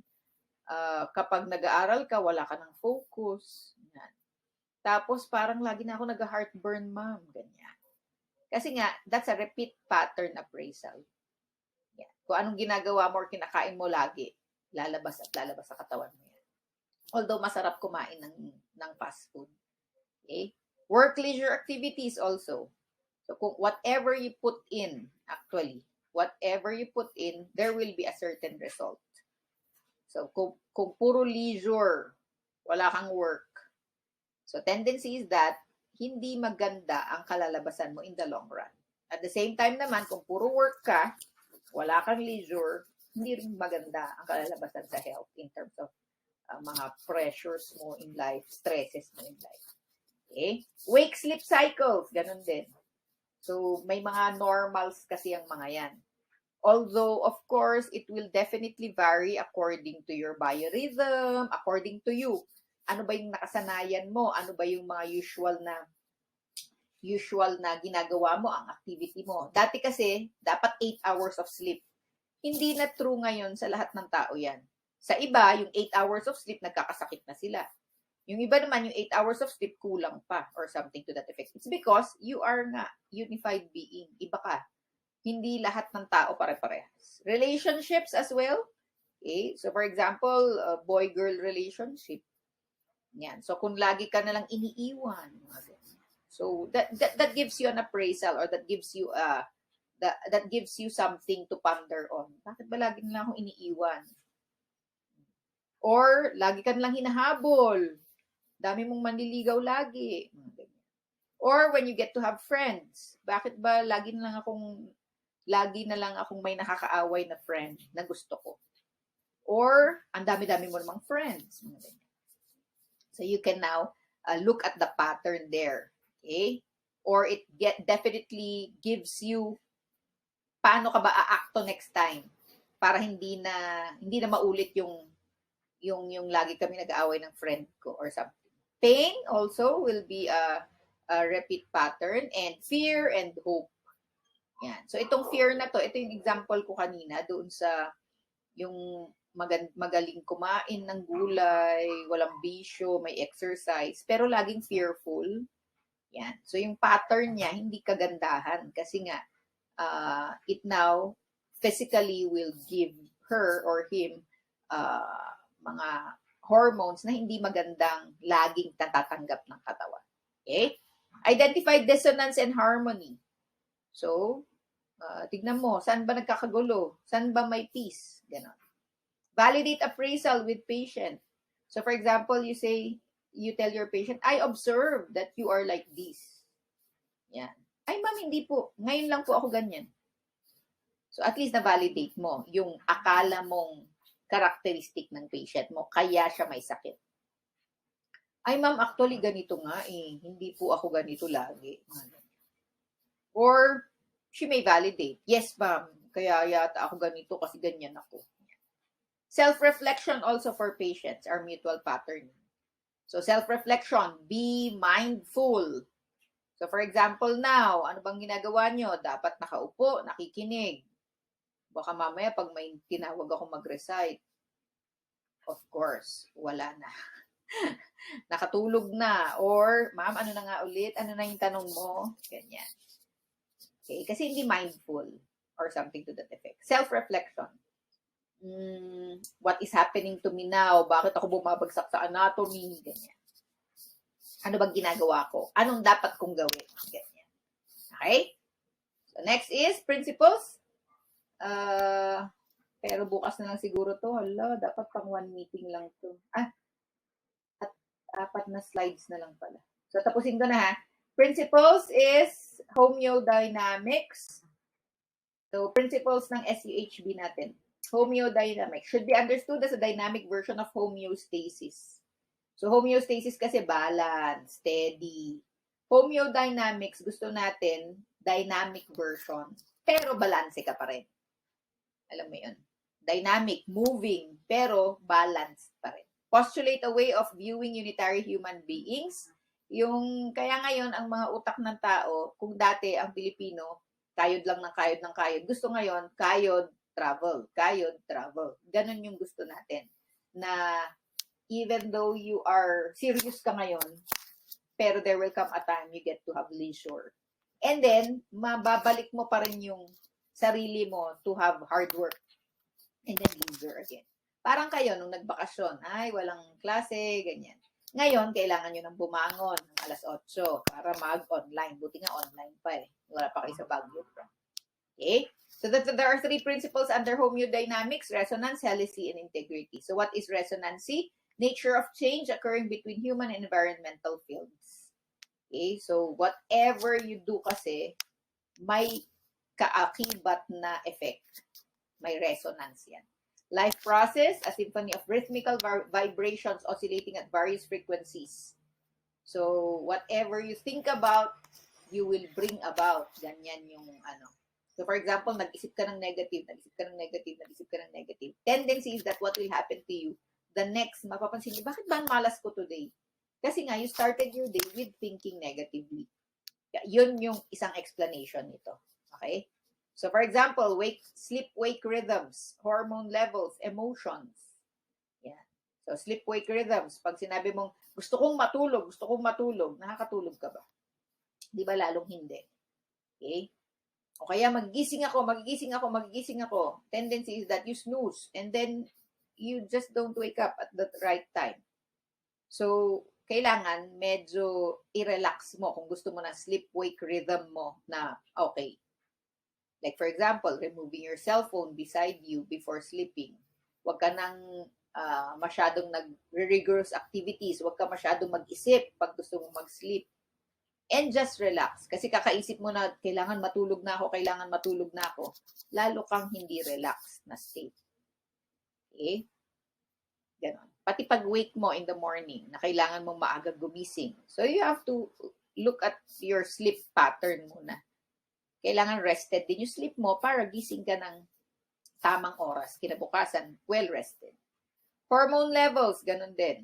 kapag nag-aaral ka, wala ka ng focus. Yan. Tapos parang lagi na ako nag-heartburn, ma'am. Ganyan. Kasi nga, that's a repeat pattern appraisal. Yan. Kung anong ginagawa mo or kinakain mo lagi, lalabas at lalabas sa katawan mo yan. Although masarap kumain ng fast food. Okay? Work leisure activities also. So kung whatever you put in, actually, whatever you put in, there will be a certain result. So kung puro leisure, wala kang work. So tendency is that hindi maganda ang kalalabasan mo in the long run. At the same time naman, kung puro work ka, wala kang leisure, hindi rin maganda ang kalalabasan sa health in terms of mga pressures mo in life, stresses mo in life. Okay? Wake-sleep cycles, ganun din. So, may mga normals kasi ang mga yan. Although, of course, it will definitely vary according to your biorhythm, according to you. Ano ba yung nakasanayan mo? Ano ba yung mga usual na ginagawa mo, ang activity mo? Dati kasi, dapat 8 hours of sleep. Hindi na true ngayon sa lahat ng tao yan. Sa iba, yung 8 hours of sleep, nagkakasakit na sila. Yung iba naman, yung 8 hours of sleep, kulang pa or something to that effect. It's because you are nga unified being. Iba ka. Hindi lahat ng tao pare-parehas. Relationships as well. Okay? So, for example, boy-girl relationship. Yan. So, kung lagi ka nalang iniiwan. So, that gives you an appraisal or that gives you that gives you something to ponder on. Bakit ba lagi na akong iniiwan? Or, lagi ka nalang hinahabol. Dami mong manliligaw lagi. Or, when you get to have friends. Bakit ba lagi na lang akong may nakakaaway na friend na gusto ko? Or, ang dami-dami mo namang friends. So, you can now look at the pattern there. Okay? Or it definitely gives you paano ka ba aakto next time para hindi na maulit yung lagi kami nag-aaway ng friend ko or something. Pain also will be a repeat pattern, and fear and hope. Yan. So itong fear na to, ito yung example ko kanina doon sa yung magaling kumain ng gulay, walang bisyo, may exercise, pero laging fearful. Yan. So yung pattern niya, hindi kagandahan kasi nga it now physically will give her or him mga hormones na hindi magandang laging natatanggap ng katawan. Okay? Identify dissonance and harmony. So, tignan mo, saan ba nagkakagulo? Saan ba may peace? Ganon. Validate appraisal with patient. So, for example, you tell your patient, I observe that you are like this. Yan. Ay, ma'am, hindi po. Ngayon lang po ako ganyan. So, at least na-validate mo yung akala mong characteristic ng patient mo, kaya siya may sakit. Ay, ma'am, actually, ganito nga eh. Hindi po ako ganito lagi. Or, she may validate. Yes, ma'am, kaya yata ako ganito kasi ganyan ako. Self-reflection also for patients are mutual pattern. So, self-reflection, be mindful. So, for example, now, ano bang ginagawa nyo? Dapat nakaupo, nakikinig. Baka mamaya pag may tinawag ako mag-recite, of course, wala na. Nakatulog na. Or, ma'am, ano na nga ulit? Ano na yung tanong mo? Ganyan. Okay? Kasi hindi mindful or something to that effect. Self-reflection. What is happening to me now? Bakit ako bumabagsak sa anatomy? Ganyan. Ano bang ginagawa ko? Anong dapat kong gawin? Ganyan. Okay? So, next is principles. Pero bukas na lang siguro to. Hala, dapat pang one meeting lang to. At 4 na slides na lang pala. So, tapusin ko na ha. Principles is homeodynamics. So, principles ng SUHB natin. Homeodynamics should be understood as a dynamic version of homeostasis. So, homeostasis kasi balance, steady. Homeodynamics, gusto natin, dynamic version. Pero balanse ka pa rin. Alam mo yun. Dynamic, moving, pero balanced pa rin. Postulate a way of viewing unitary human beings. Kaya ngayon, ang mga utak ng tao, kung dati ang Pilipino, kayod lang ng kayod ng kayod. Gusto ngayon, kayod, travel. Kayod, travel. Ganun yung gusto natin. Na even though you are serious ka ngayon, pero there will come a time you get to have leisure. And then, mababalik mo pa rin yung sarili mo to have hard work. And then leisure again. Parang kayo, nung nagbakasyon, ay, walang klase, ganyan. Ngayon, kailangan nyo nang bumangon ng alas 8 para mag-online. Buti nga online pa eh. Wala pa kayo sa Baguio. Okay? So there are 3 principles under homeodynamics: resonance, helicity, and integrity. So what is resonancy? Nature of change occurring between human and environmental fields. Okay? So whatever you do kasi, may kaakibat na effect. May resonance yan. Life process, a symphony of rhythmical vibrations oscillating at various frequencies. So whatever you think about, you will bring about. Ganyan yung ano. So for example, nag-isip ka ng negative, nag-isip ka ng negative, nag-isip ka ng negative. Tendency is that what will happen to you, the next, mapapansin niyo, bakit ba ang malas ko today? Kasi nga, you started your day with thinking negatively. Yun yung isang explanation nito. Okay? So for example, sleep-wake rhythms, hormone levels, emotions. Yeah. So sleep-wake rhythms, pag sinabi mong, gusto kong matulog, nakakatulog ka ba? Di ba lalong hindi? Okay? O kaya magigising ako. Tendency is that you snooze and then you just don't wake up at the right time. So, kailangan medyo i-relax mo kung gusto mo na sleep-wake rhythm mo na okay. Like for example, removing your cell phone beside you before sleeping. Huwag ka nang masyadong nag-rigorous activities. Huwag ka masyadong mag-isip pag gusto mong mag-sleep. And just relax. Kasi kakaisip mo na, kailangan matulog na ako. Lalo kang hindi relaxed na state. Okay? Ganon. Pati pag-wake mo in the morning, na kailangan mong maaga gumising. So you have to look at your sleep pattern muna. Kailangan rested din yung sleep mo para gising ka ng tamang oras. Kinabukasan, well-rested. Hormone levels, ganon din.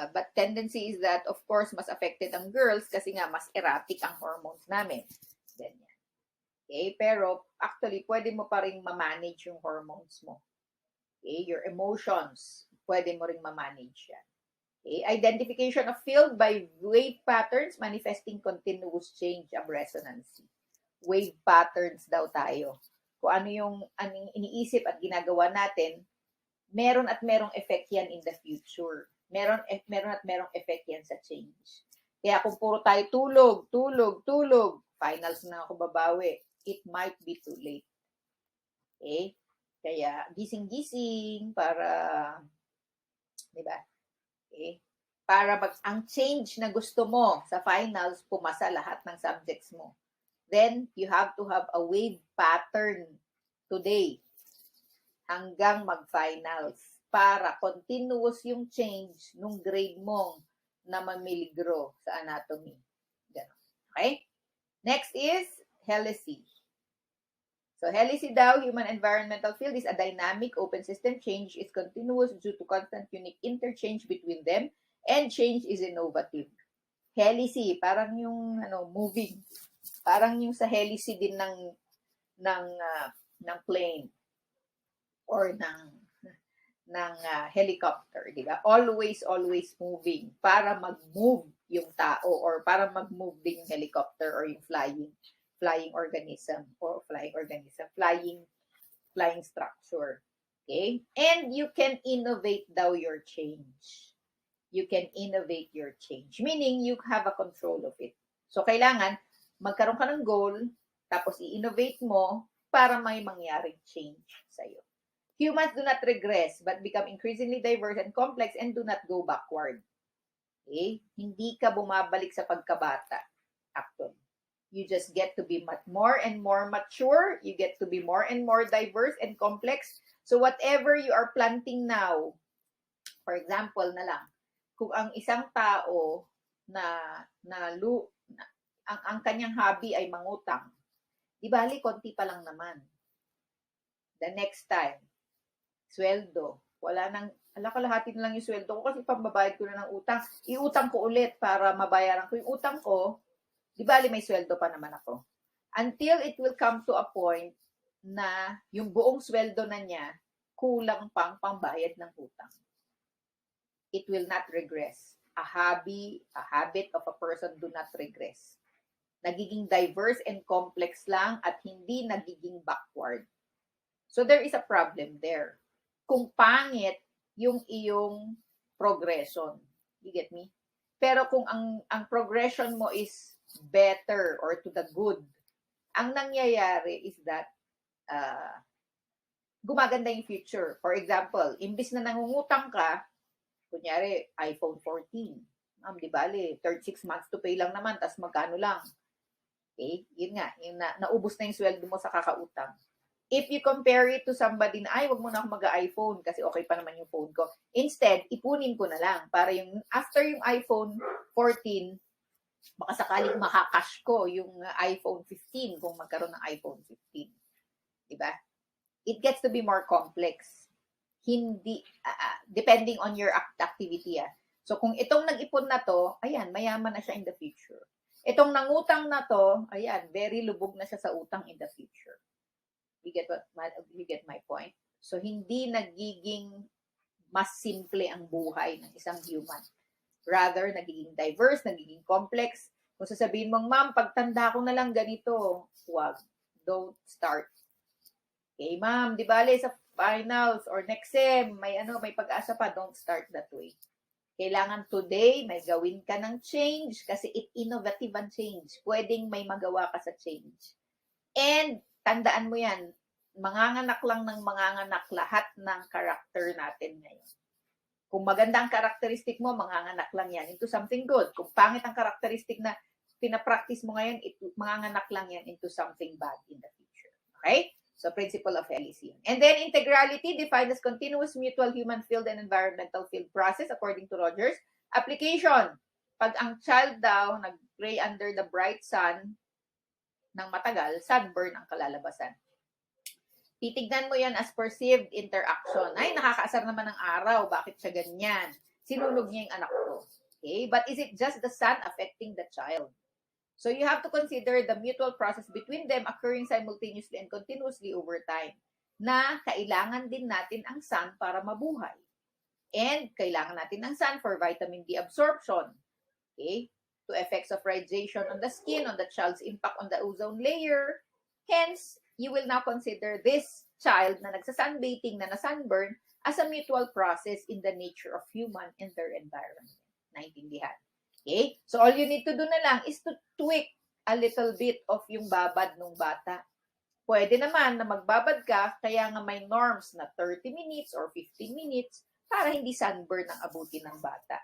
But tendency is that, of course, mas affected ang girls kasi nga mas erratic ang hormones namin. Ganyan. Okay? Pero, actually, pwede mo pa rin ma-manage yung hormones mo. Okay? Your emotions, pwede mo rin ma-manage yan. Okay? Identification of field by wave patterns manifesting continuous change of resonancy. wave patterns daw tayo. Kung ano yung iniisip at ginagawa natin, meron at merong effect yan in the future. Meron at merong effect yan sa change. Kaya kung puro tayo tulog, finals na ako babawi, it might be too late. Okay? Kaya gising-gising para, di ba? Okay? Para ang change na gusto mo sa finals, pumasa lahat ng subjects mo. Then, you have to have a wave pattern today hanggang mag-finals para continuous yung change nung grade mong na mamiligro sa anatomy. Ganun. Okay? Next is helice. So, helice daw, human environmental field is a dynamic open system. Change is continuous due to constant unique interchange between them and change is innovative. Helice, parang yung moving. Parang yung sa helice din ng plane or ng helicopter, di ba? Always moving para mag-move yung tao or para mag-move din yung helicopter or yung flying structure. Okay? And you can innovate daw your change. You can innovate your change. Meaning, you have a control of it. So, kailangan magkaroon ka ng goal, tapos i-innovate mo para may mangyaring change sa'yo. Humans do not regress, but become increasingly diverse and complex and do not go backward. Okay? Hindi ka bumabalik sa pagkabata. Actually. You just get to be more and more mature. You get to be more and more diverse and complex. So whatever you are planting now, for example na lang, kung ang isang tao ang kanyang hobby ay mangutang, di bali, konti pa lang naman. The next time, sweldo. Wala nang, kalahati na lang yung sweldo ko kasi pambabayad ko na ng utang. Iutang ko ulit para mabayaran ko yung utang ko. Di bali, may sweldo pa naman ako. Until it will come to a point na yung buong sweldo na niya kulang pang pambayad ng utang. It will not regress. A habit of a person do not regress. Nagiging diverse and complex lang at hindi nagiging backward. So there is a problem there. Kung pangit yung iyong progression. You get me? Pero kung ang progression mo is better or to the good, ang nangyayari is that gumaganda yung future. For example, imbis na nangungutang ka, kunyari, iPhone 14. Ma'am, di bali, 36 months to pay lang naman, tas magkano lang. Okay? Yun nga, yung naubos na yung sweldo mo sa kakautang. If you compare it to somebody na, ay, wag mo na ako mag-iPhone kasi okay pa naman yung phone ko. Instead, ipunin ko na lang para yung, after yung iPhone 14, baka sakaling makakash ko yung iPhone 15 kung magkaroon ng iPhone 15. Diba? It gets to be more complex. Hindi, depending on your activity. So, kung itong nag-ipon na to, ayan, mayaman na siya in the future. Itong nangutang na to, ayan, very lubog na siya sa utang in the future. You get my point? So, hindi nagiging mas simple ang buhay ng isang human. Rather, nagiging diverse, nagiging complex. Kung sasabihin mong, ma'am, pagtanda ko na lang ganito, wag. Don't start. Okay, ma'am, di bale sa finals or next sem, may pag-asa pa, don't start that way. Kailangan today, may gawin ka ng change kasi innovative ang change. Pwedeng may magawa ka sa change. And, tandaan mo yan, manganganak lang ng manganganak lahat ng karakter natin ngayon. Kung maganda ang karakteristik mo, manganganak lang yan into something good. Kung pangit ang karakteristik na pinapractice mo ngayon, manganganak lang yan into something bad in the future. Okay? So, principle of helice. And then, integrality defined as continuous mutual human field and environmental field process according to Rogers. Application. Pag ang child daw nag-play under the bright sun ng matagal, sunburn ang kalalabasan. Titignan mo yan as perceived interaction. Ay, nakakaasar naman ng araw. Bakit siya ganyan? Sinunog niya yung anak ko. Okay? But is it just the sun affecting the child? So you have to consider the mutual process between them occurring simultaneously and continuously over time na kailangan din natin ang sun para mabuhay. And kailangan natin ng sun for vitamin D absorption. Okay? to effects of radiation on the skin, on the child's impact on the ozone layer. Hence, you will now consider this child na nagsa-sunbathing na na-sunburn as a mutual process in the nature of human and their environment. Naintindihan? Okay? So, all you need to do na lang is to tweak a little bit of yung babad ng bata. Pwede naman na magbabad ka, kaya nga may norms na 30 minutes or 15 minutes para hindi sunburn ang abutin ng bata.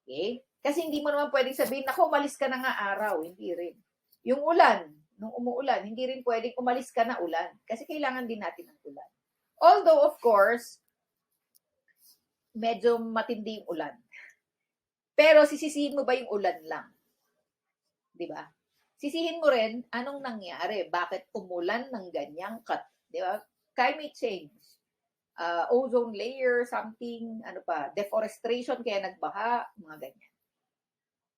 Okay? Kasi hindi mo naman pwedeng sabihin, naku, umalis ka na nga araw. Hindi rin. Yung ulan, nung umuulan, hindi rin pwedeng umalis ka na ulan. Kasi kailangan din natin ng ulan. Although, of course, medyo matindi yung ulan. Pero sisisihin mo ba yung ulan lang? Diba? Sisihin mo rin, anong nangyari? Bakit umulan ng ganyang diba? Climate change. Ozone layer, something, deforestation, kaya nagbaha, mga ganyan.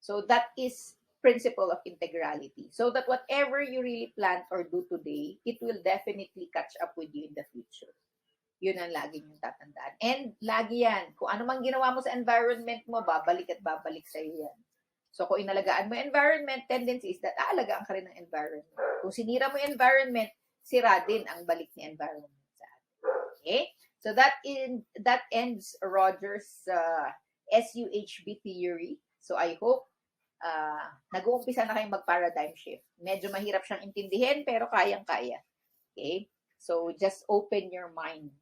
So that is principle of integrality. So that whatever you really plant or do today, it will definitely catch up with you in the future. Yun ang lagi yung tatandaan. And lagi yan, kung ano mang ginawa mo sa environment mo, babalik at babalik sa iyo yan. So kung inalagaan mo yung environment, tendency is that aalagaan ka rin ng environment. Kung sinira mo yung environment, sira din ang balik ni environment sa atin. Okay? So that ends Rogers' SUHB theory. So I hope nag-uumpisa na kayong mag-paradigm shift. Medyo mahirap siyang intindihin, pero kayang-kaya. Okay? So just open your minds.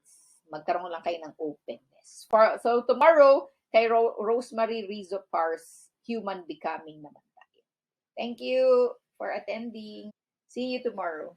Magkaroon lang kayo ng openness. So tomorrow, kay Rosemary Rizzo Par's Human Becoming naman tayo. Thank you for attending. See you tomorrow.